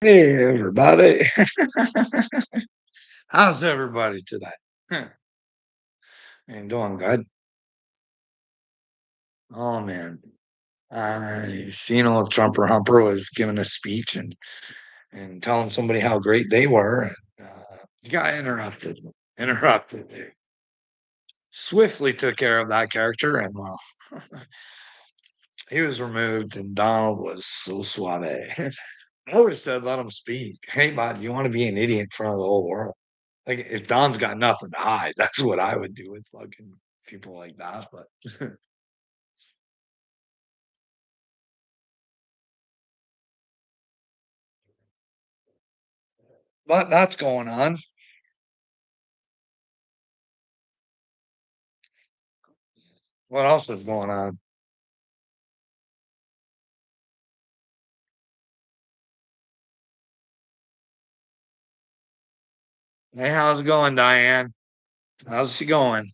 Hey, everybody. How's everybody today? And doing good. Oh man, I seen old Trumper Humper was giving a speech and telling somebody how great they were, and he got interrupted. Interrupted. They swiftly took care of that character, and well, he was removed, and Donald was so suave. I would have said, "Let him speak." Hey, bud, you want to be an idiot in front of the whole world? Like, if Don's got nothing to hide, that's what I would do with fucking people like that, but that's going on. What else is going on? Hey, how's it going, Diane? How's she going?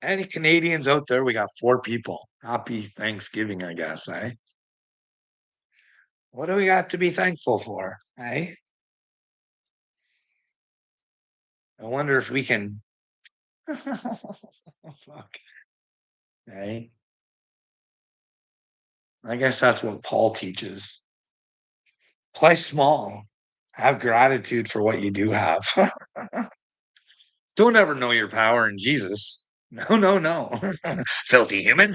Any Canadians out there? We got 4 people. Happy Thanksgiving, I guess, eh? What do we got to be thankful for, eh? I wonder if we can fuck, eh? I guess that's what Paul teaches. Play small. Have gratitude for what you do have. Don't ever know your power in Jesus. No, no, no. Filthy human.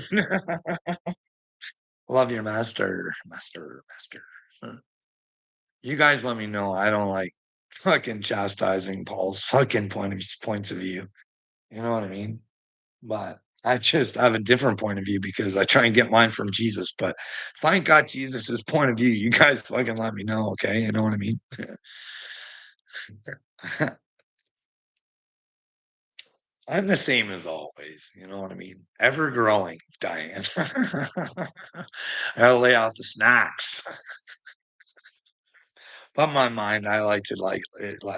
Love your master, master, master. You guys let me know. I don't like fucking chastising Paul's fucking points of view. You know what I mean? But I have a different point of view because I try and get mine from Jesus. But if I ain't got Jesus's point of view, you guys fucking let me know, okay? You know what I mean? I'm the same as always. You know what I mean? Ever growing, Diane. I gotta lay off the snacks. But my mind, I like to let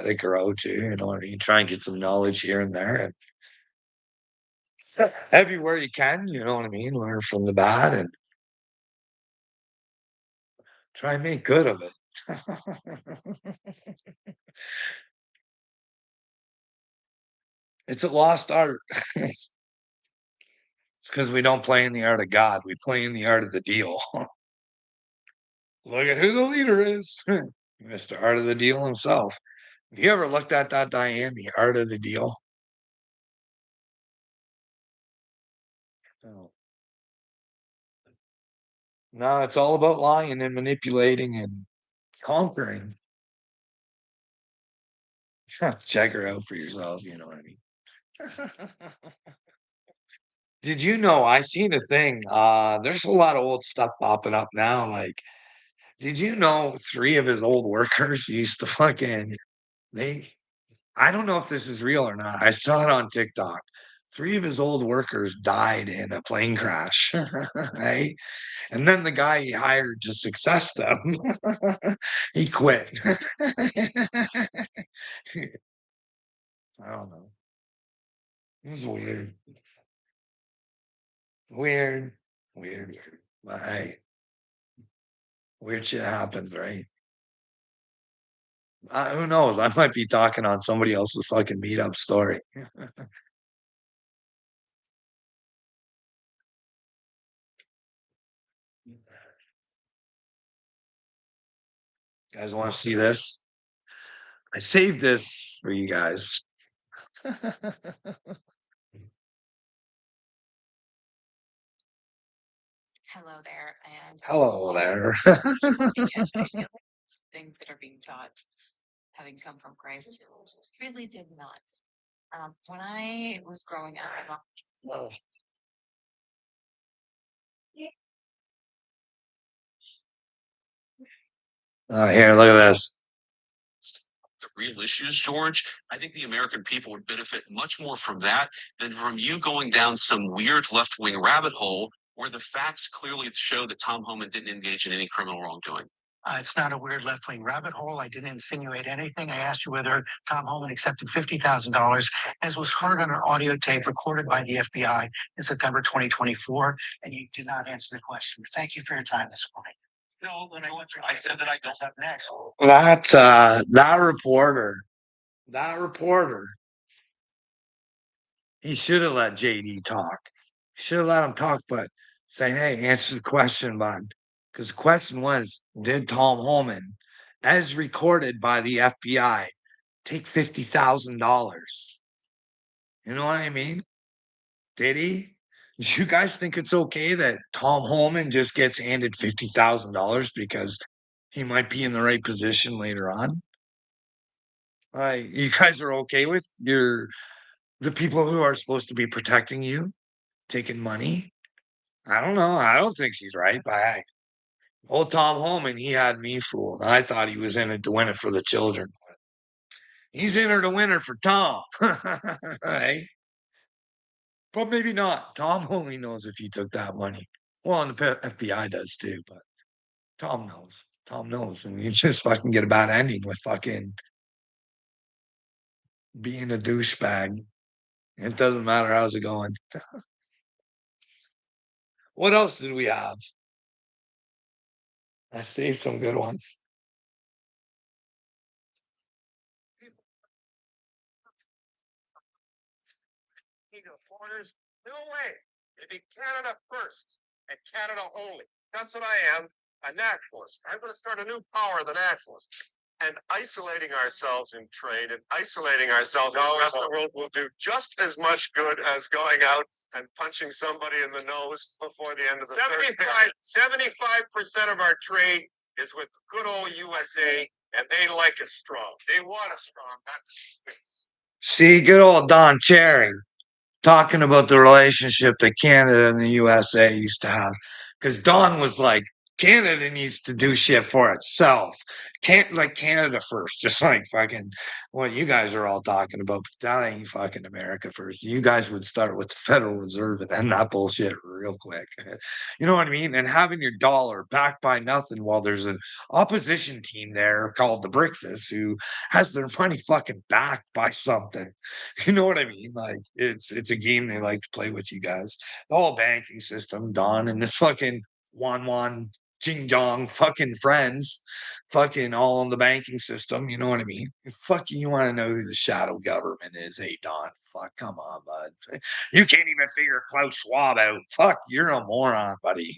it grow too. You know what I mean? Try and get some knowledge here and there, and everywhere you can. You know what I mean? Learn from the bad and try and make good of it. It's a lost art. It's because we don't play in the art of God. We play in the art of the deal. Look at who the leader is. Mr. Art of the Deal himself. Have you ever looked at that, Diane? The art of the deal? No. No, it's all about lying and manipulating and conquering. Check her out for yourself, you know what I mean? Did you know I seen a thing? There's a lot of old stuff popping up now. Like, did you know 3 of his old workers used to fucking they I don't know if this is real or not. I saw it on TikTok. 3 of his old workers died in a plane crash, right? And then the guy he hired to success them, he quit. I don't know. This is weird. Weird. Weird. But hey, weird shit happens, right? Who knows? I might be talking on somebody else's fucking meetup story. Guys want to see this? I saved this for you guys. Hello there, and Hello there. because I feel like things that are being taught, having come from Christ, really did not. When I was growing up, my mom, Here, look at this. the real issues, George, I think the American people would benefit much more from that than from you going down some weird left wing rabbit hole where the facts clearly show that Tom Homan didn't engage in any criminal wrongdoing. It's not a weird left-wing rabbit hole. I didn't insinuate anything. I asked you whether Tom Holman accepted $50,000, as was heard on an audio tape recorded by the FBI in September 2024, and you did not answer the question. Thank you for your time this morning. No, when I said that I don't have next. That reporter, he should have let JD talk. Should have let him talk, but saying, hey, answer the question, bud. Because the question was, did Tom Holman, as recorded by the FBI, take $50,000? You know what I mean? Did he? Do you guys think it's okay that Tom Holman just gets handed $50,000 because he might be in the right position later on? You guys are okay with the people who are supposed to be protecting you taking money? I don't know. I don't think she's right, but hey, old Tom Holman, he had me fooled. I thought he was in it to win it for the children. He's in it to win it for Tom. Hey? But maybe not. Tom only knows if he took that money. Well, and the FBI does too, but Tom knows. Tom knows. And you just fucking get a bad ending with fucking being a douchebag. It doesn't matter how's it going. What else did we have? I saved some good ones. Foreigners? No way. It'd be Canada first and Canada only. That's what I am, a nationalist. I'm going to start a new power, the nationalists. And isolating ourselves in trade and isolating ourselves from the rest of the world will do just as much good as going out and punching somebody in the nose before the end of the 75% of our trade is with good old USA, and they like us strong. They want us strong, not See, good old Don Cherry talking about the relationship that Canada and the USA used to have. Because Don was like, Canada needs to do shit for itself. Can't like Canada first, just like fucking what you guys are all talking about. But that ain't fucking America first. You guys would start with the Federal Reserve and end that bullshit real quick. You know what I mean? And having your dollar backed by nothing while there's an opposition team there called the Brixus who has their money fucking backed by something. You know what I mean? Like it's a game they like to play with you guys. The whole banking system, Don and this fucking Wan Jing Jong fucking friends, fucking all in the banking system. You know what I mean? Fucking, you want to know who the shadow government is? Hey, Don. Fuck, come on, bud. You can't even figure Klaus Schwab out. Fuck, you're a moron, buddy.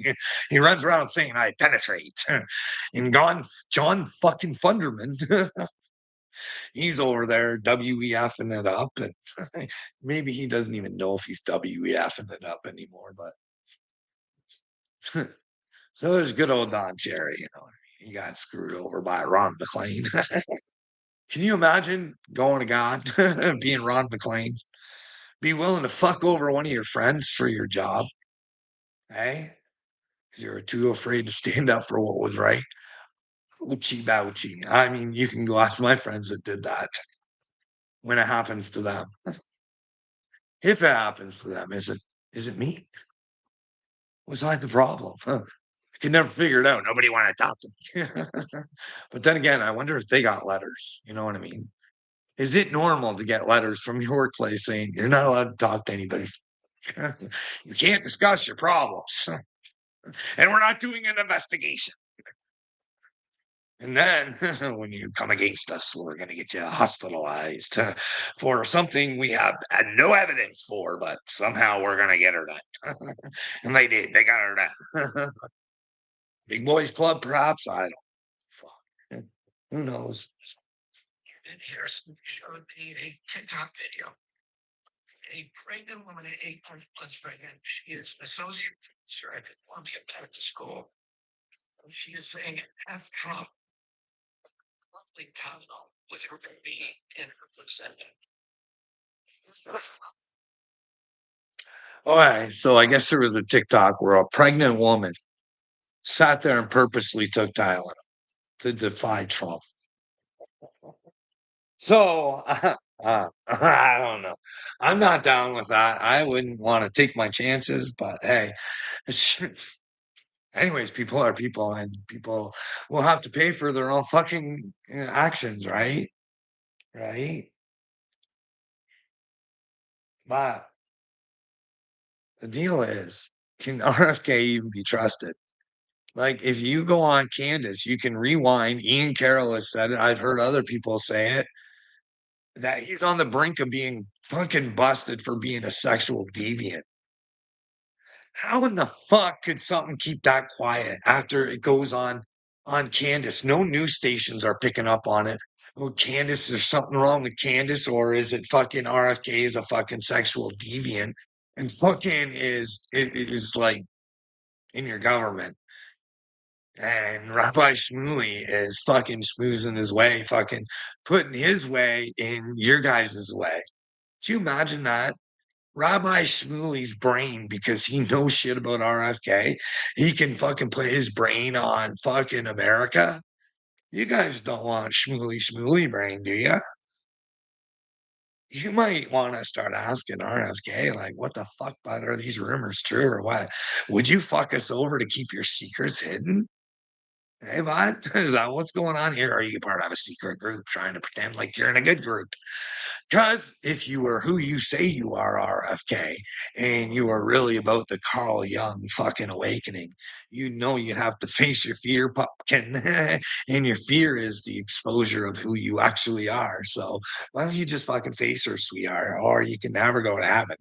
He runs around saying I penetrate. And John fucking Funderman. He's over there WEFing it up, and maybe he doesn't even know if he's WEFing it up anymore. But so there's good old Don Cherry, you know. He got screwed over by Ron McLean. Can you imagine going to God being Ron McLean? Be willing to fuck over one of your friends for your job, hey? Because you're too afraid to stand up for what was right. Ouchie bouchie. I mean, you can go ask my friends that did that when it happens to them. If it happens to them, is it me? Was I the problem? Huh. I could never figure it out. Nobody wanted to talk to me. But then again, I wonder if they got letters. You know what I mean? Is it normal to get letters from your workplace saying you're not allowed to talk to anybody? You can't discuss your problems. And we're not doing an investigation. And then when you come against us, we're going to get you hospitalized for something we have no evidence for, but somehow we're going to get her done. And they did. They got her done. Big Boys Club, perhaps? I don't. Fuck. Who knows? And here's showed me a TikTok video. A pregnant woman at 8 months pregnant. She is an associate professor at the Columbia Medical School. She is saying F Trump. Lovely Tylenol with her baby in her placenta. All right. So I guess there was a TikTok where a pregnant woman sat there and purposely took Tylenol to defy Trump. So I don't know. I'm not down with that. I wouldn't want to take my chances, but hey, Anyways, people are people, and people will have to pay for their own fucking actions, right? Right? But the deal is, can RFK even be trusted? Like, if you go on Candace, you can rewind. Ian Carroll has said it. I've heard other people say it that he's on the brink of being fucking busted for being a sexual deviant. How in the fuck could something keep that quiet after it goes on Candace? No news stations are picking up on it. Oh, Candace, there's something wrong with Candace, or is it fucking RFK is a fucking sexual deviant and fucking is like in your government? And Rabbi Shmuley is fucking smoozing his way, fucking putting his way in your guys' way. Do you imagine that? Rabbi Shmuley's brain, because he knows shit about RFK, he can fucking put his brain on fucking America. You guys don't want Shmuley brain, do you? You might want to start asking RFK, like, what the fuck, bud? Are these rumors true or what? Would you fuck us over to keep your secrets hidden? Hey, bud, is that what's going on here? Are you part of a secret group trying to pretend like you're in a good group? Because if you were who you say you are, RFK, and you are really about the Carl Jung fucking awakening, you know you'd have to face your fear, pumpkin. And your fear is the exposure of who you actually are. So why don't you just fucking face her, sweetheart? Or you can never go to heaven.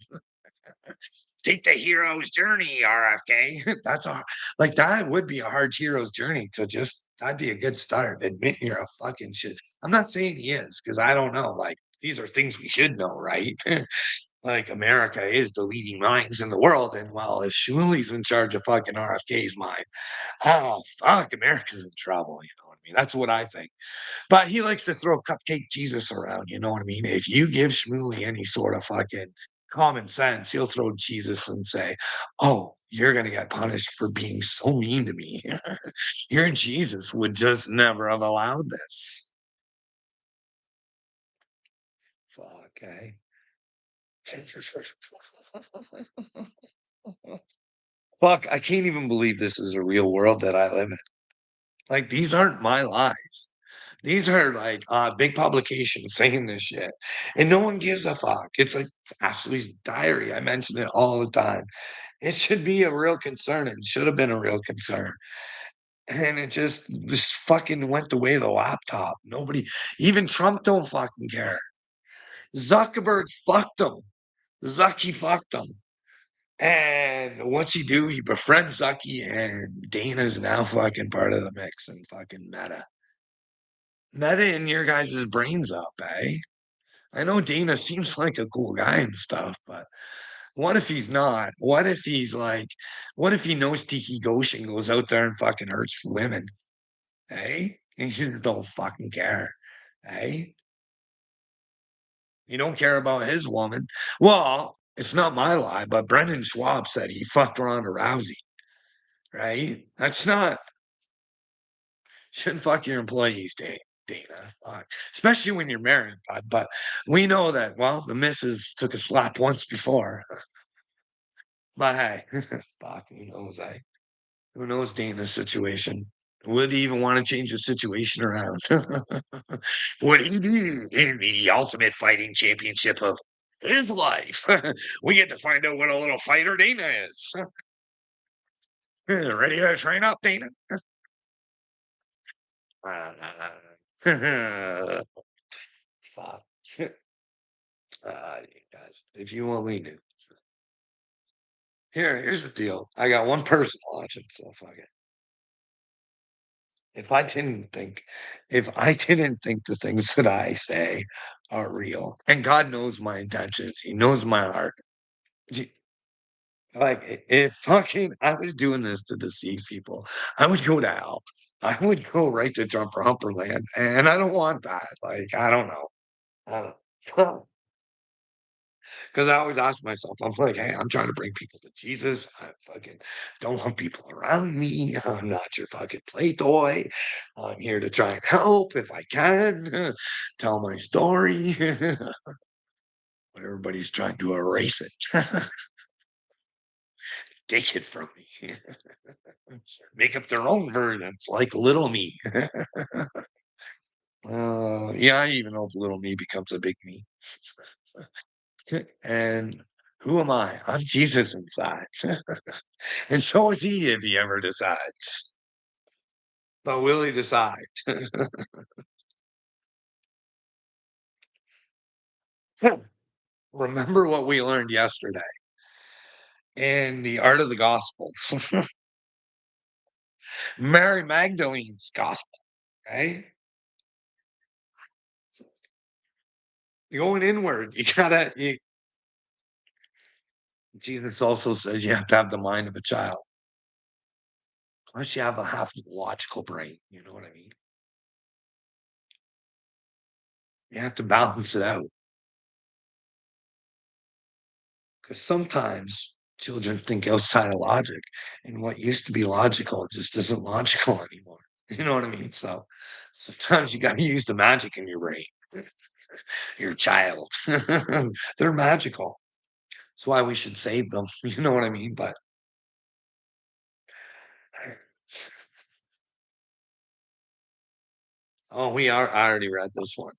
Take the hero's journey, RFK. That's a like that would be a hard hero's journey to just that'd be a good start. Admit you're a fucking shit. I'm not saying he is because I don't know. Like these are things we should know, right? Like America is the leading minds in the world, and well, if Shmuley's in charge of fucking RFK's mind, oh fuck, America's in trouble. You know what I mean? That's what I think. But he likes to throw Cupcake Jesus around, you know what I mean? If you give Shmuley any sort of fucking common sense, he'll throw Jesus and say, "Oh, you're gonna get punished for being so mean to me." Your Jesus would just never have allowed this. Fuck, eh? Fuck, I can't even believe this is a real world that I live in. Like, these aren't my lies. These are like big publications saying this shit, and no one gives a fuck. It's like Ashley's diary. I mention it all the time. It should be a real concern. It should have been a real concern, and it just fucking went the way of the laptop. Nobody, even Trump, don't fucking care. Zuckerberg fucked him. Zucky fucked him. And what's he do? He befriends Zucky, and Dana's now fucking part of the mix and fucking Meta. Meta in your guys' brains up, eh? I know Dana seems like a cool guy and stuff, but what if he's not? What if he's like, what if he knows Tiki Goshen goes out there and fucking hurts women? Hey, you just don't fucking care. Hey, you don't care about his woman. Well, it's not my lie, but Brendan Schwab said he fucked Ronda Rousey, right? That's not, shouldn't fuck your employees, Dana. Fuck. Especially when you're married, but we know that, well, the missus took a slap once before. But hey, fuck, who knows? Who knows Dana's situation? Would he even want to change the situation around? Would he be in the ultimate fighting championship of his life? We get to find out what a little fighter Dana is. Ready to train up, Dana? Fuck. You guys, if you want me to. Here's the deal. I got one person watching, so fuck it. If I didn't think if I didn't think the things that I say are real, and God knows my intentions, He knows my heart. Gee, like if fucking I was doing this to deceive people, I would go to hell. I would go right to Jumper Humper land, and I don't want that. Like, I don't know. I don't because I always ask myself, I'm like, hey, I'm trying to bring people to Jesus. I fucking don't want people around me. I'm not your fucking play toy. I'm here to try and help if I can, tell my story. But everybody's trying to erase it. Take it from me. make up their own versions like Little Me. Yeah, I even hope Little Me becomes a big me. And who am I? I'm Jesus inside. And so is he if he ever decides. But will he decide? Remember what we learned yesterday in the art of the Gospels. Mary Magdalene's gospel, right? Going inward, Jesus also says you have to have the mind of a child. Plus, you have a half logical brain. You know what I mean? You have to balance it out. Because sometimes children think outside of logic, and what used to be logical just isn't logical anymore. You know what I mean? So sometimes you got to use the magic in your brain. Your child, they're magical. That's why we should save them. You know what I mean? But oh, I already read this one.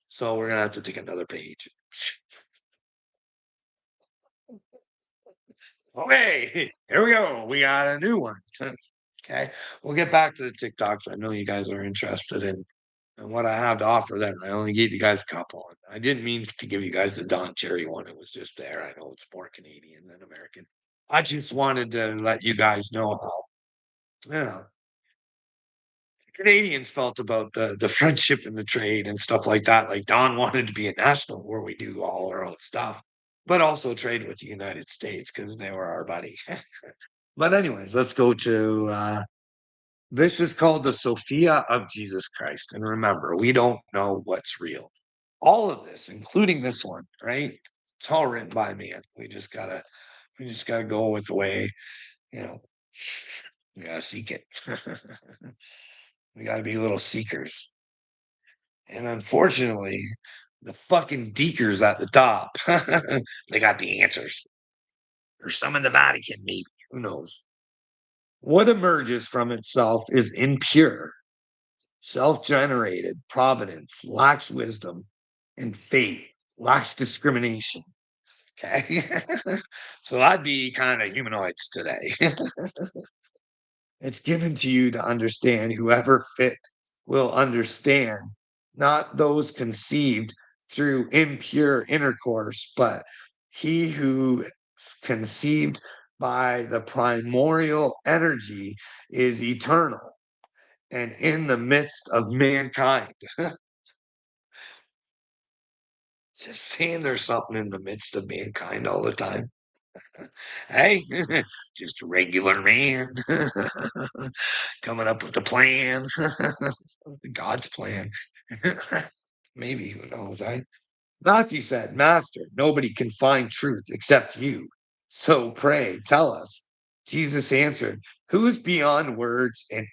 So we're gonna have to take another page. Okay, here we go. We got a new one. Okay, we'll get back to the TikToks. I know you guys are interested in what I have to offer. Then I only gave you guys a couple. I didn't mean to give you guys the Don Cherry one. It was just there. I know it's more Canadian than American. I just wanted to let you guys know how, you know, Canadians felt about the friendship and the trade and stuff like that. Like Don wanted to be a national where we do all our own stuff, but also trade with the United States because they were our buddy. But anyways, let's go to this is called the Sophia of Jesus Christ. And remember, we don't know what's real. All of this, including this one, right? It's all written by man. We just gotta go with the way, you know, we gotta seek it. We gotta be little seekers. And unfortunately, the fucking deekers at the top, they got the answers. Or some in the Vatican, maybe. Who knows? What emerges from itself is impure, self generated, providence, lacks wisdom, and faith, lacks discrimination. Okay. So that'd be kind of humanoids today. It's given to you to understand. Whoever fit will understand, not those conceived through impure intercourse, but he who is conceived by the primordial energy is eternal and in the midst of mankind. Just saying there's something in the midst of mankind all the time. Hey, just a regular man coming up with the plan, God's plan. Maybe, who knows? Matthew said, Master, nobody can find truth except you. So pray, tell us. Jesus answered, who is beyond words and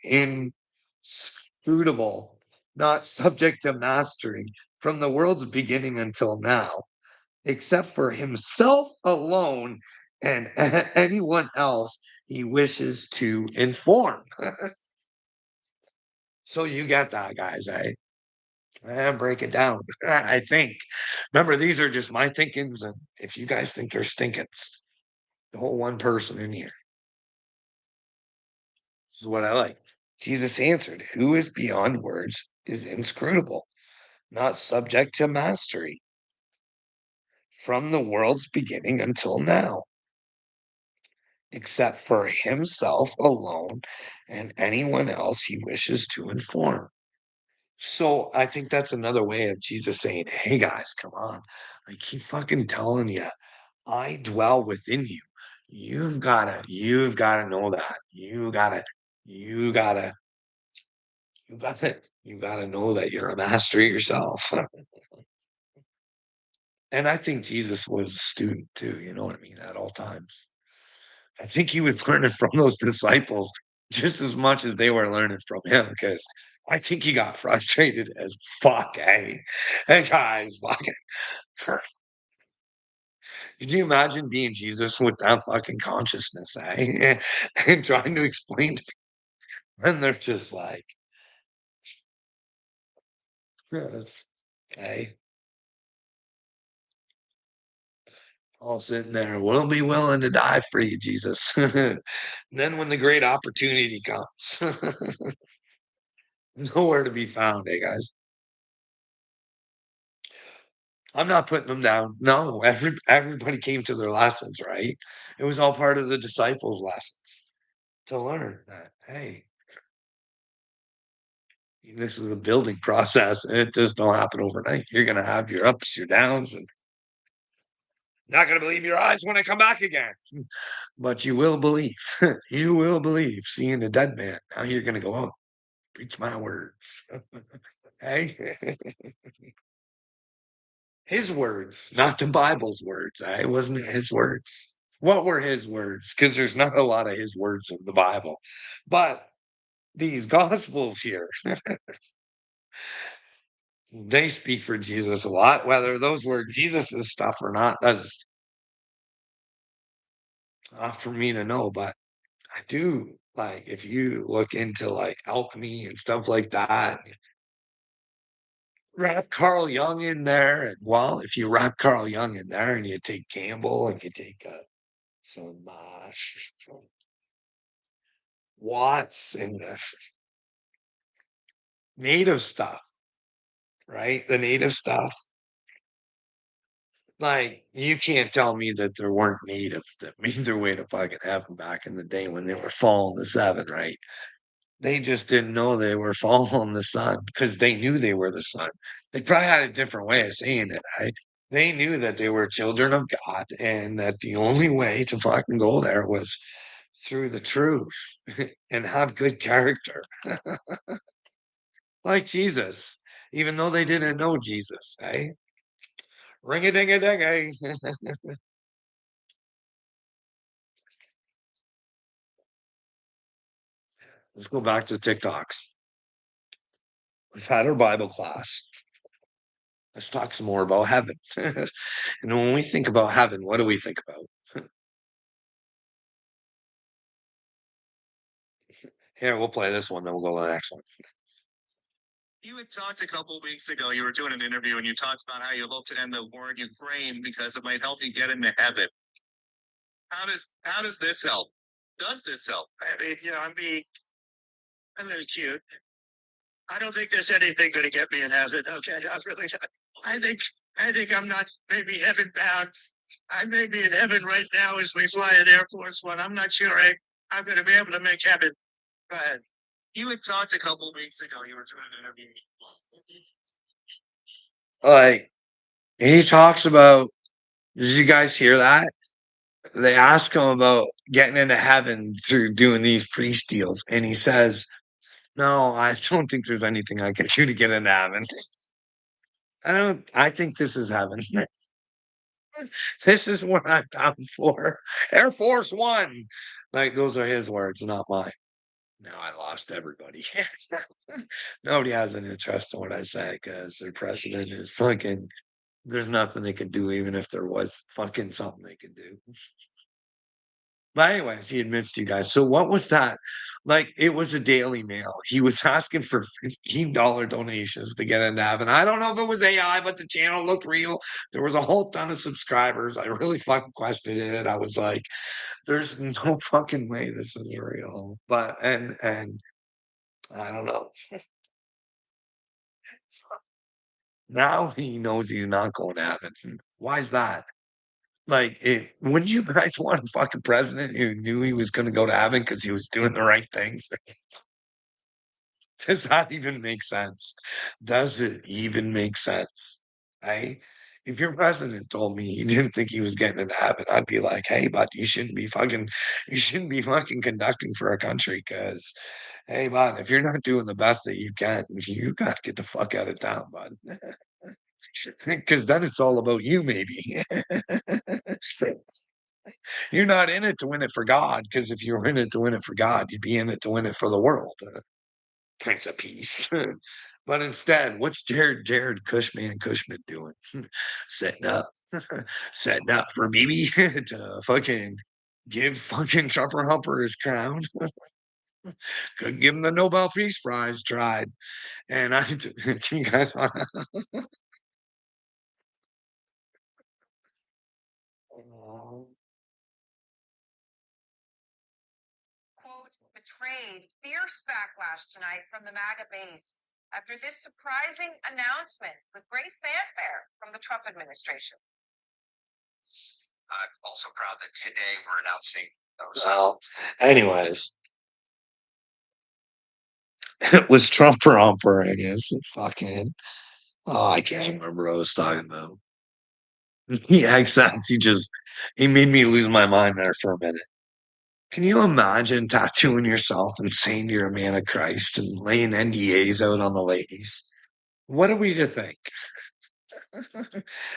inscrutable, not subject to mastery from the world's beginning until now, except for himself alone and anyone else he wishes to inform. So you get that, guys. Break it down. I think. Remember, these are just my thinkings, and if you guys think they're stinkins, the whole one person in here. This is what I like. Jesus answered, who is beyond words is inscrutable, not subject to mastery from the world's beginning until now, except for himself alone and anyone else he wishes to inform. So I think that's another way of Jesus saying, hey guys, come on. I keep fucking telling you, I dwell within you. You've gotta know that. You gotta, you gotta know that you're a master yourself. And I think Jesus was a student too, you know what I mean, at all times. I think he was learning from those disciples just as much as they were learning from him because I think he got frustrated as fuck. Hey, hey guys, fucking, Could you imagine being Jesus with that fucking consciousness, eh? And trying to explain to and they're just like, okay, all sitting there, we'll be willing to die for you, Jesus. Then when the great opportunity comes, nowhere to be found, eh, guys? I'm not putting them down. No, everybody came to their lessons, right? It was all part of the disciples' lessons to learn that, hey, this is a building process. And it just don't happen overnight. You're gonna have your ups, your downs, and not gonna believe your eyes when I come back again. But you will believe. You will believe seeing the dead man. Now you're gonna go out, preach my words. Hey. His words, not the Bible's words. It wasn't his words. What were his words? Because there's not a lot of his words in the Bible. But these gospels here, they speak for Jesus a lot. Whether those were Jesus's stuff or not, that's not for me to know. But I do like if you look into like alchemy and stuff like that, wrap Carl Jung in there. And well, if you wrap Carl Jung in there and you take Campbell and you take some Watts and native stuff, right? The native stuff. Like, you can't tell me that there weren't natives that made their way to fucking heaven back in the day when they were following the seven, right? They just didn't know they were following the sun because they knew they were the sun. They probably had a different way of saying it, right? They knew that they were children of God and that the only way to fucking go there was through the truth and have good character. Like Jesus, even though they didn't know Jesus, eh? Ring a ding a ding, eh? Let's go back to TikToks. We've had our Bible class. Let's talk some more about heaven. And when we think about heaven, what do we think about? Here, we'll play this one, then we'll go to the next one. You had talked a couple of weeks ago, you were doing an interview and you talked about how you hope to end the war in Ukraine because it might help you get into heaven. How does this help? Does this help? I mean, I'm being a little cute. I don't think there's anything going to get me in heaven. Okay, I think I'm not maybe heaven bound. I may be in heaven right now as we fly in Air Force One. I'm not sure I'm going to be able to make heaven. Go ahead. You had talked a couple of weeks ago. You were doing an interview. Like, he talks about, did you guys hear that? They ask him about getting into heaven through doing these priest deals, and he says, no, I don't think there's anything I can do to get into heaven. I think this is heaven. This is what I'm down for. Air Force One. Like, those are his words, not mine. Now I lost everybody. Nobody has an interest in what I say because their president is fucking. There's nothing they can do, even if there was fucking something they could do. But anyways, he admits to you guys. So what was that? Like, it was a Daily Mail. He was asking for $15 donations to get into heaven. I don't know if it was AI, but the channel looked real. There was a whole ton of subscribers. I really fucking questioned it. I was like, there's no fucking way this is real. But and I don't know. Now he knows he's not going to heaven. Why is that? Like, wouldn't you guys want a fucking president who knew he was going to go to heaven because he was doing the right things? Does that even make sense? Does it even make sense? Right? If your president told me he didn't think he was getting into heaven, I'd be like, hey, bud, you shouldn't be fucking conducting for a country because, hey, bud, if you're not doing the best that you can, you got to get the fuck out of town, bud. Because then it's all about you, maybe. You're not in it to win it for God, because if you were in it to win it for God, you'd be in it to win it for the world. Prince of Peace. But instead, what's Jared Cushman doing? Setting up setting up for Bibi to fucking give fucking Trumper Humper his crown. Couldn't give him the Nobel Peace Prize, tried. And I do you guys wanna Quote, betrayed fierce backlash tonight from the MAGA base after this surprising announcement with great fanfare from the Trump administration. I'm also proud that today we're announcing those. Well, anyways. It was Trumper Humper, I guess. Fucking I can't even remember what I was talking about. Yeah, exactly. He made me lose my mind there for a minute. Can you imagine tattooing yourself and saying you're a man of Christ and laying NDAs out on the ladies? What are we to think?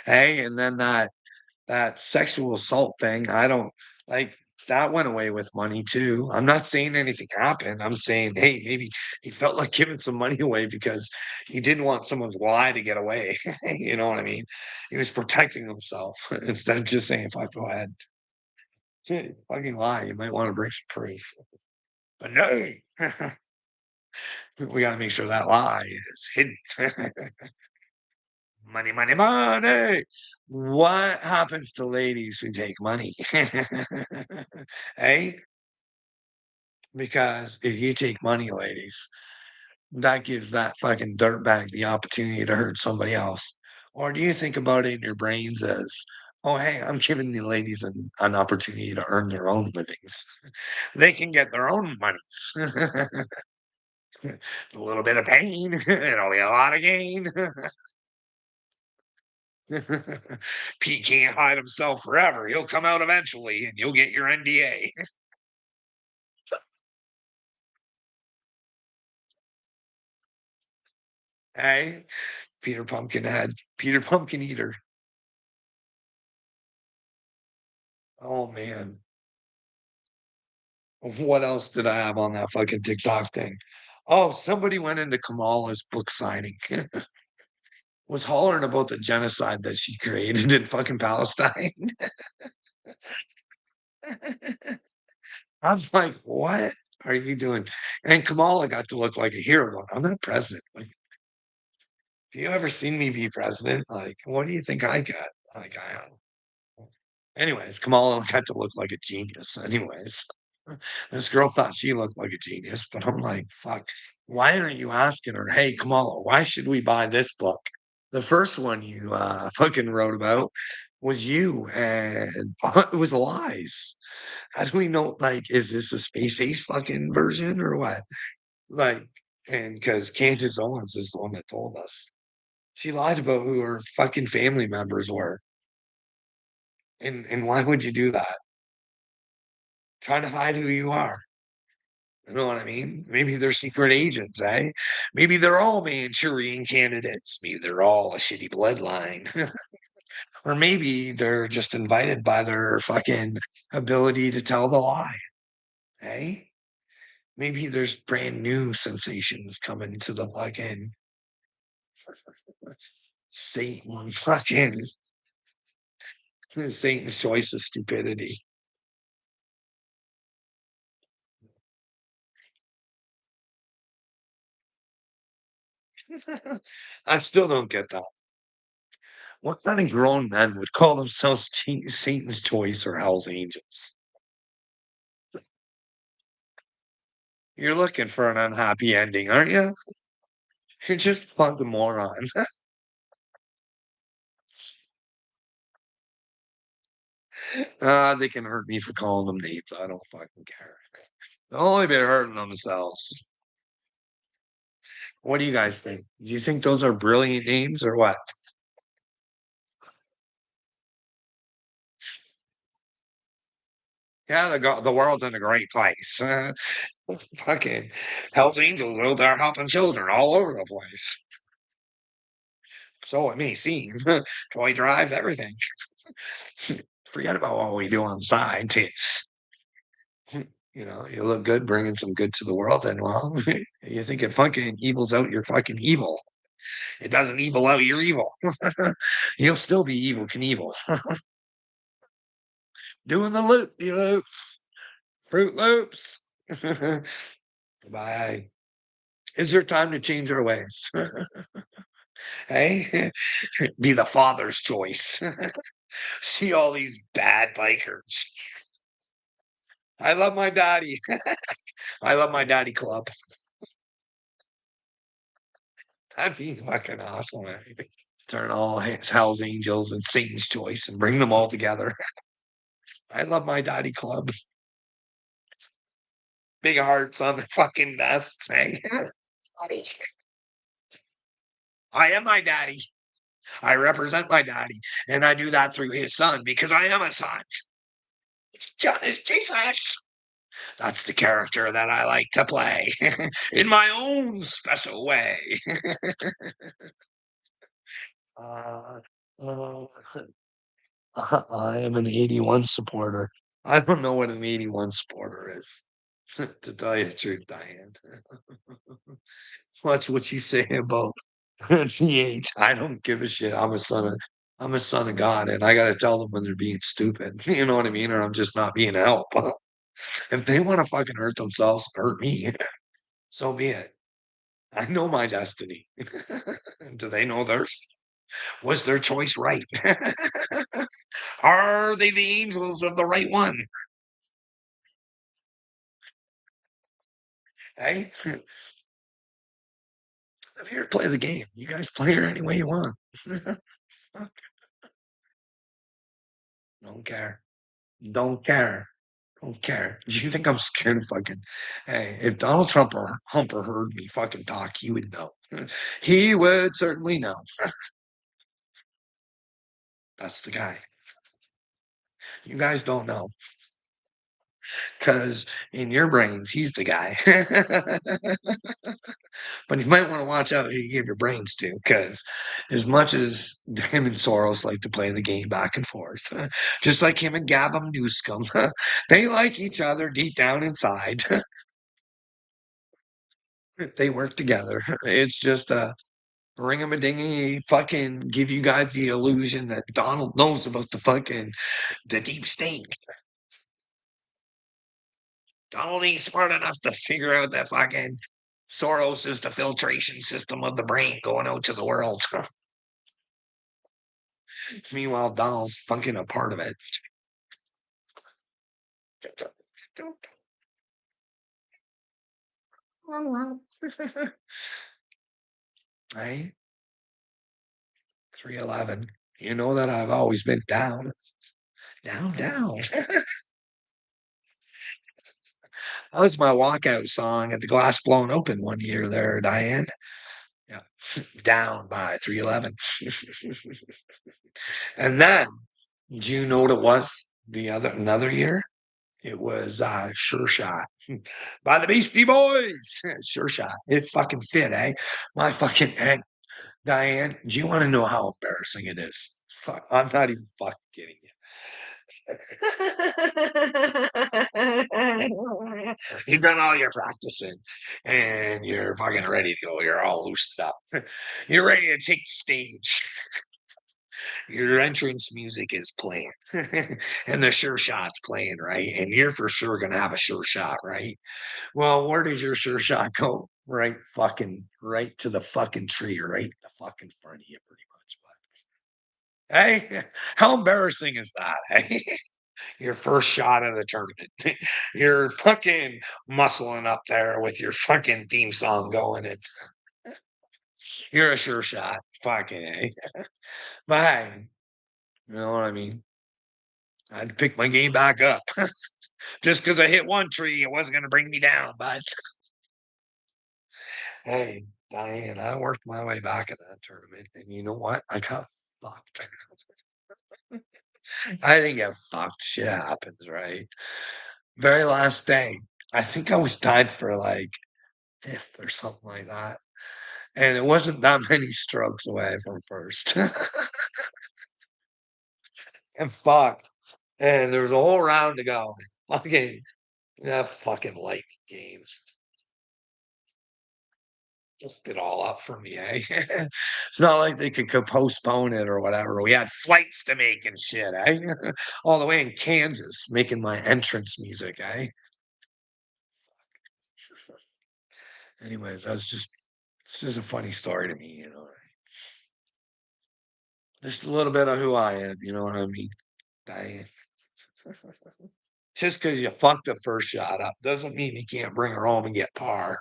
Hey, and then that sexual assault thing, I don't like that went away with money too. I'm not saying anything happened. I'm saying, hey, maybe he felt like giving some money away because he didn't want someone's lie to get away. You know what I mean? He was protecting himself instead of just saying, fuck, go ahead. Fucking lie. You might want to bring some proof. But no, we got to make sure that lie is hidden. Money, money, money. What happens to ladies who take money? Hey, because if you take money, ladies, that gives that fucking dirtbag the opportunity to hurt somebody else. Or do you think about it in your brains as, oh, hey, I'm giving the ladies an opportunity to earn their own livings? They can get their own monies. A little bit of pain, it'll be a lot of gain. Pete can't hide himself forever. He'll come out eventually and you'll get your NDA. Hey, Peter Pumpkinhead, Peter Pumpkin Eater. Oh man. What else did I have on that fucking TikTok thing? Oh, somebody went into Kamala's book signing. Was hollering about the genocide that she created in fucking Palestine. I was like, what are you doing? And Kamala got to look like a hero. I'm not president. Like, have you ever seen me be president? Like, what do you think I got? Like, anyways, Kamala got to look like a genius. Anyways, this girl thought she looked like a genius, but I'm like, fuck, why aren't you asking her, hey, Kamala, why should we buy this book? The first one you fucking wrote about was you, and it was lies. How do we know? Like, is this a space ace fucking version or what? Like, and because Candace Owens is the one that told us. She lied about who her fucking family members were. And why would you do that? Trying to hide who you are. You know what I mean? Maybe they're secret agents, eh? Maybe they're all Manchurian candidates. Maybe they're all a shitty bloodline. Or maybe they're just invited by their fucking ability to tell the lie. Eh? Maybe there's brand new sensations coming to the fucking Satan fucking Satan's choice of stupidity. I still don't get that. What kind of grown men would call themselves Satan's choice or Hell's Angels? You're looking for an unhappy ending, aren't you? You're just a fucking moron. They can hurt me for calling them names. I don't fucking care. They've only been hurting themselves. What do you guys think? Do you think those are brilliant names or what? Yeah, the world's in a great place. Fucking Hell's Angels out there helping children all over the place. So it may seem. Toy drives, everything. Forget about what we do on the side. You look good bringing some good to the world, and well, you think it fucking evils out your fucking evil. It doesn't evil out your evil. You'll still be evil Knievel. Doing the loops, Fruit Loops. Bye. Is there time to change our ways? Hey, be the father's choice. See all these bad bikers. I love my daddy. I love my daddy club. That'd be fucking awesome. Turn all Hell's Angels and Satan's Choice and bring them all together. I love my daddy club. Big hearts on the fucking vests. Hey, buddy. I am my daddy. I represent my daddy, and I do that through his son because I am a son. John is Jesus. That's the character that I like to play in my own special way. uh, uh, I am an 81 supporter. I don't know what an 81 supporter is, to tell you the truth, Diane. Watch what you say about the age. I don't give a shit. I'm a son of God, and I gotta tell them when they're being stupid. You know what I mean? Or I'm just not being a help. If they want to fucking hurt themselves, hurt me. So be it. I know my destiny. Do they know theirs? Was their choice right? Are they the angels of the right one? Hey, I'm here to play the game. You guys play her any way you want. Fuck. Don't care. Don't care. Don't care. Do you think I'm scared of fucking? Hey, if Donald Trump or Humper heard me fucking talk, he would know. He would certainly know. That's the guy. You guys don't know. Because in your brains, he's the guy. But you might want to watch out who you give your brains to, because as much as him and Soros like to play the game back and forth, just like him and Gavin Newsom, they like each other deep down inside. They work together. It's just a ring-a-dingy fucking give you guys the illusion that Donald knows about the deep state. Donald ain't smart enough to figure out that fucking Soros is the filtration system of the brain going out to the world. Meanwhile, Donald's fucking a part of it. Right? 311. You know that I've always been down. Down, down. That was my walkout song at the Glass Blown Open one year there, Diane. Yeah. Down by 311. And then, do you know what it was another year? It was Sure Shot by the Beastie Boys. Sure Shot. It fucking fit, eh? My fucking head. Diane, do you want to know how embarrassing it is? Fuck, I'm not even fucking kidding you. You've done all your practicing and you're fucking ready to go. You're all loosened up. You're ready to take the stage. Your entrance music is playing and the sure shot's playing, right? And you're for sure going to have a sure shot, right? Well, where does your sure shot go? Right to the fucking tree, right? The fucking front of you, pretty much. But hey, how embarrassing is that? Hey, your first shot of the tournament. You're fucking muscling up there with your fucking theme song going, and you're a sure shot. Fucking A. But hey, you know what I mean? I had to pick my game back up. Just because I hit one tree, it wasn't going to bring me down. But hey, Diane, I worked my way back in that tournament. And you know what? I got fucked. I didn't get fucked. Shit happens, right? Very last day. I think I was tied for like fifth or something like that. And it wasn't that many strokes away from first. And fuck. And there was a whole round to go. Okay. Yeah, fucking Lightning games. Just it all up for me, eh? It's not like they could postpone it or whatever. We had flights to make and shit, eh? All the way in Kansas, making my entrance music, eh? Anyways, it's just a funny story to me, you know. Just a little bit of who I am, you know what I mean? I just because you fucked the first shot up doesn't mean you can't bring her home and get par.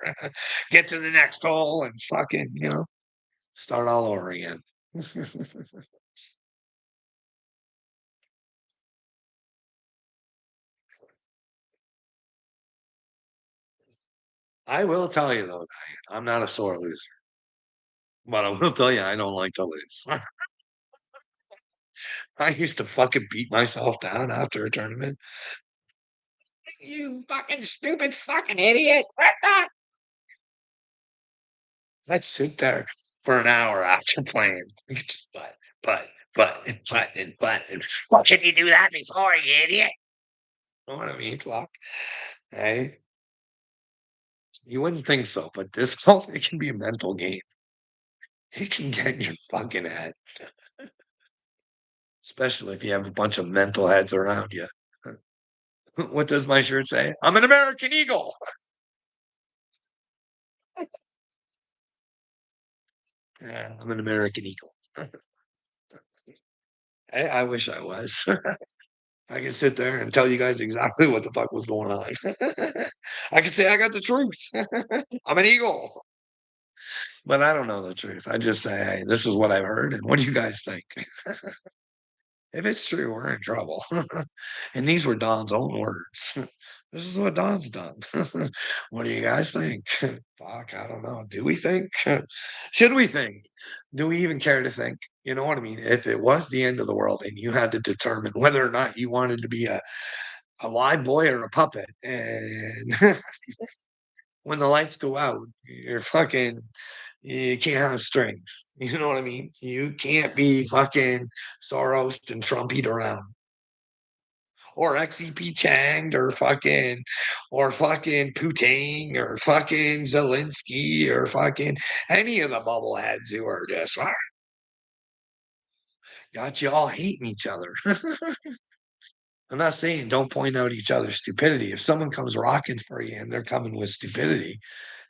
Get to the next hole and fucking, start all over again. I will tell you though, Diane, I'm not a sore loser, but I will tell you I don't like to lose. I used to fucking beat myself down after a tournament. You fucking stupid fucking idiot. I'd sit there for an hour after playing. But, but, but. Well, can you do that before, you idiot? Know what I mean, Clock? Hey, you wouldn't think so, but this golf, it can be a mental game. It can get in your fucking head, especially if you have a bunch of mental heads around you. What does my shirt say? I'm an American Eagle. Yeah, I'm an American Eagle. I wish I was. I can sit there and tell you guys exactly what the fuck was going on. I can say I got the truth. I'm an eagle, but I don't know the truth. I just say, hey, this is what I've heard, and what do you guys think? If it's true, we're in trouble. And these were Don's own words. This is what Don's done. What do you guys think? Fuck, I don't know. Do we think? Should we think? Do we even care to think? You know what I mean? If it was the end of the world and you had to determine whether or not you wanted to be a live boy or a puppet, and when the lights go out, you can't have strings. You know what I mean? You can't be fucking Soros and Trumpied around. Or XCP Changed or fucking Putin or fucking Zelensky or fucking any of the bubbleheads who are just got you all hating each other. I'm not saying don't point out each other's stupidity. If someone comes rocking for you and they're coming with stupidity,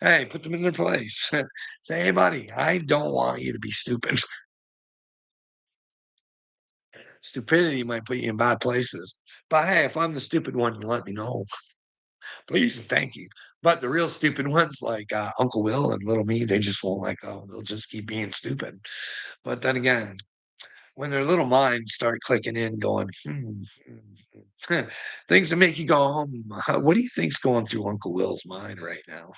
hey, put them in their place. Say, hey, buddy, I don't want you to be stupid. Stupidity might put you in bad places. But hey, if I'm the stupid one, you let me know. Please and thank you. But the real stupid ones like Uncle Will and Little Me, they just won't let go. They'll just keep being stupid. But then again, when their little minds start clicking in, going, things that make you go, what do you think's going through Uncle Will's mind right now?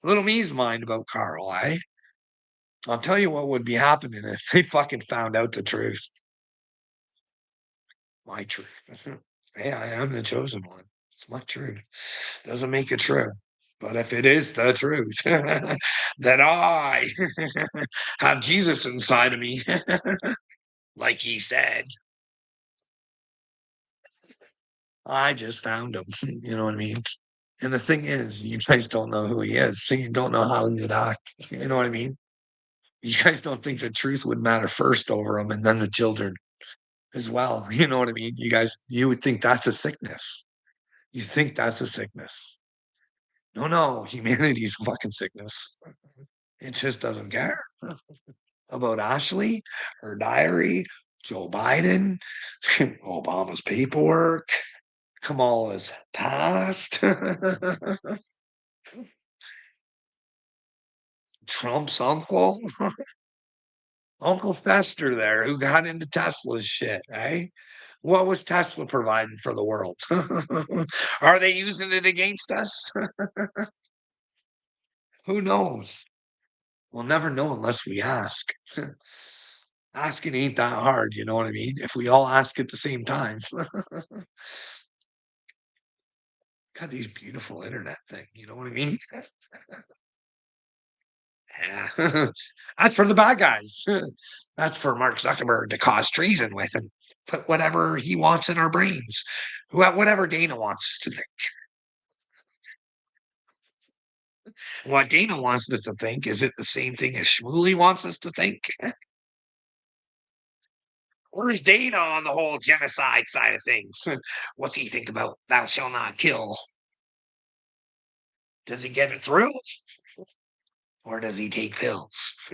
Little me's mind about Carl, eh? I'll tell you what would be happening if they fucking found out the truth. My truth. Hey, I am the chosen one. It's my truth. Doesn't make it true. But if it is the truth, that I have Jesus inside of me, like he said, I just found him. You know what I mean? And the thing is, you guys don't know who he is, so you don't know how he would act. You know what I mean? You guys don't think the truth would matter first over him and then the children as well. You know what I mean? You would think that's a sickness. You think that's a sickness. No, no, humanity's a fucking sickness. It just doesn't care about Ashley, her diary, Joe Biden, Obama's paperwork, Kamala's past, Trump's uncle, Uncle Fester there, who got into Tesla's shit, eh? What was Tesla providing for the world? Are they using it against us? Who knows? We'll never know unless we ask. Asking ain't that hard, you know what I mean? If we all ask at the same time. Got these beautiful internet thing, you know what I mean? Yeah. That's for the bad guys. That's for Mark Zuckerberg to cause treason with and put whatever he wants in our brains. Whatever Dana wants us to think. What Dana wants us to think, is it the same thing as Shmuley wants us to think? Where's Dana on the whole genocide side of things? What's he think about thou shalt not kill? Does he get it through? Or does he take pills?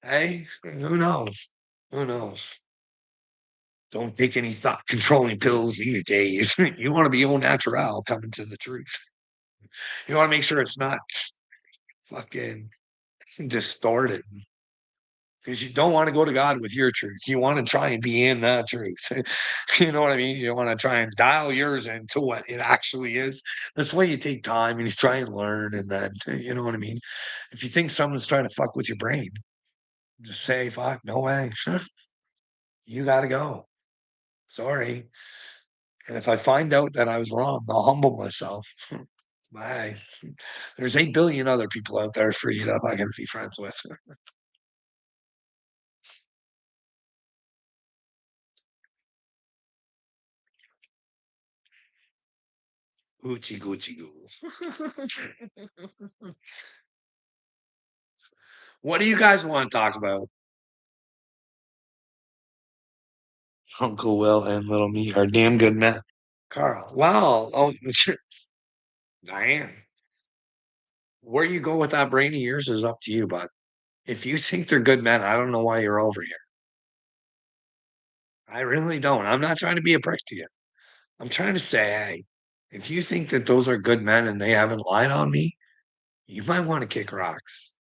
Hey, who knows? Who knows? Don't take any thought controlling pills these days. You want to be au natural coming to the truth. You want to make sure it's not fucking distorted. Because you don't want to go to God with your truth. You want to try and be in that truth. You know what I mean? You want to try and dial yours into what it actually is. That's why you take time and you try and learn. And then, you know what I mean? If you think someone's trying to fuck with your brain, just say, fuck, no way. You got to go. Sorry. And if I find out that I was wrong, I'll humble myself. Bye. There's 8 billion other people out there for you to fucking be friends with. Oochie goochie goo. What do you guys want to talk about? Uncle Will and Little Me are damn good men. Carl. Wow. Oh, Diane. Where you go with that brain of yours is up to you, bud. If you think they're good men, I don't know why you're over here. I really don't. I'm not trying to be a prick to you. I'm trying to say, hey, if you think that those are good men and they haven't lied on me, you might want to kick rocks.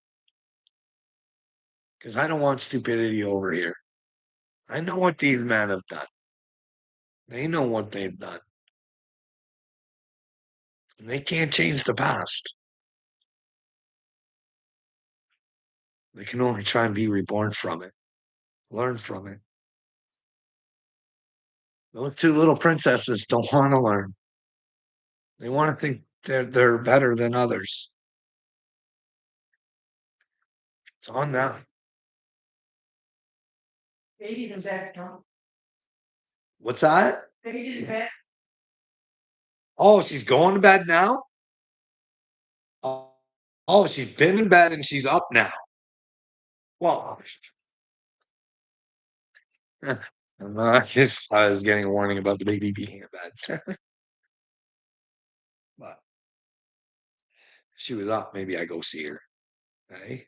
Because I don't want stupidity over here. I know what these men have done. They know what they've done. And they can't change the past. They can only try and be reborn from it, learn from it. Those two little princesses don't want to learn. They want to think they're better than others. It's on them. Baby's in bed, Tom. What's that? Baby's in bed. Oh, she's going to bed now? Oh, she's been in bed and she's up now. Well, I guess I was getting a warning about the baby being in bed. But if she was up, maybe I go see her. Hey,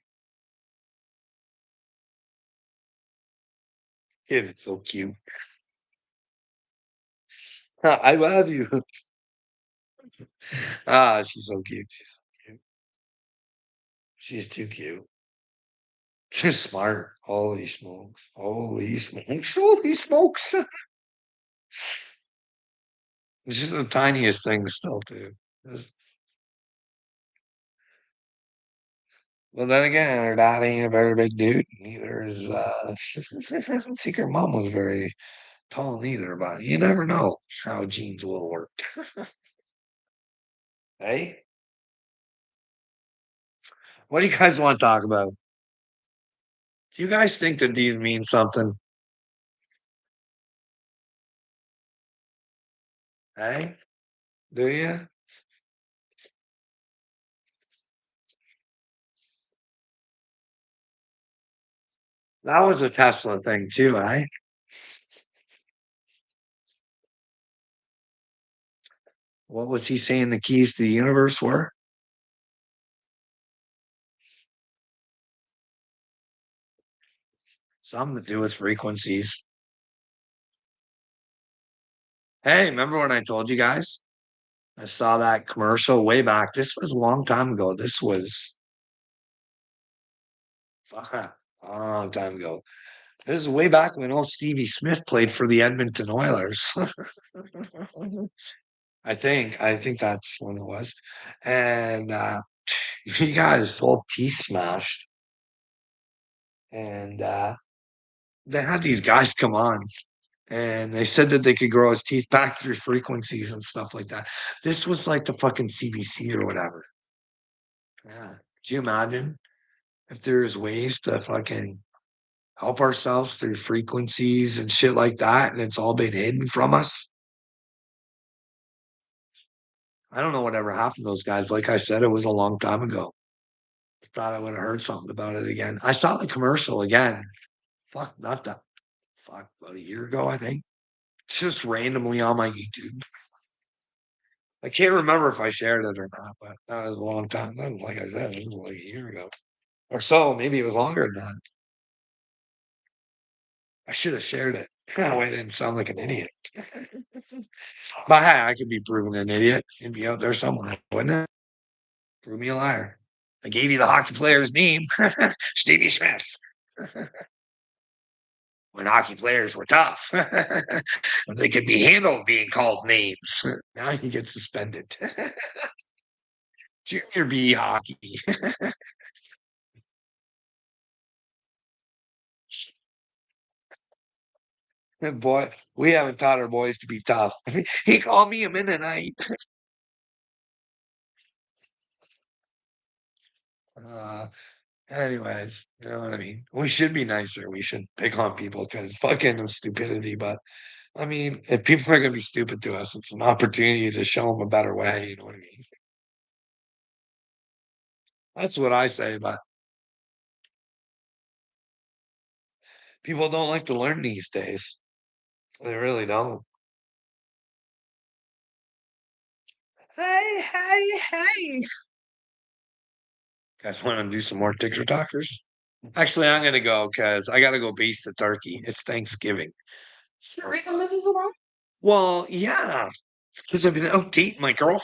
kid, it's so cute. I love you. Ah, she's so cute. She's so cute. She's too cute. She's smart. Holy smokes. Holy smokes. Holy smokes. She's the tiniest thing still, too. Just- Well, then again, her dad ain't a very big dude. Neither is, I don't think her mom was very tall neither, but you never know how genes will work. Hey, what do you guys want to talk about? Do you guys think that these mean something? Hey, do you? That was a Tesla thing too, eh? What was he saying the keys to the universe were? Something to do with frequencies. Hey, remember when I told you guys? I saw that commercial way back. This was a long time ago. This was a long time ago. This is way back when old Stevie Smith played for the Edmonton Oilers. I think that's when it was. And he got his whole teeth smashed. And they had these guys come on and they said that they could grow his teeth back through frequencies and stuff like that. This was like the fucking CBC or whatever. Yeah. Do you imagine if there's ways to fucking help ourselves through frequencies and shit like that, and it's all been hidden from us? I don't know whatever happened to those guys. Like I said, it was a long time ago. Thought I would have heard something about it again. I saw the commercial again. Fuck, not that. Fuck, about a year ago, I think. It's just randomly on my YouTube. I can't remember if I shared it or not, but that was a long time. That was, like I said, it was like a year ago or so. Maybe it was longer than that. I should have shared it. That way I didn't sound like an idiot. But hey, I could be proven an idiot. It'd be out there somewhere, wouldn't it? Prove me a liar. I gave you the hockey player's name, Stevie Smith. When hockey players were tough, they could be handled being called names. Now you get suspended. Junior B hockey. Boy, we haven't taught our boys to be tough. He called me a Mennonite. Uh, anyways, you know what I mean? We should be nicer. We should pick on people because fucking stupidity. But I mean, if people are going to be stupid to us, it's an opportunity to show them a better way. You know what I mean? That's what I say. But people don't like to learn these days. They really don't. Hey. Guys want to do some more TikTokers? Actually, I'm going to go because I got to go baste the turkey. It's Thanksgiving. Is there a reason this is around? Well, yeah. It's because I've been out dating my girlfriend.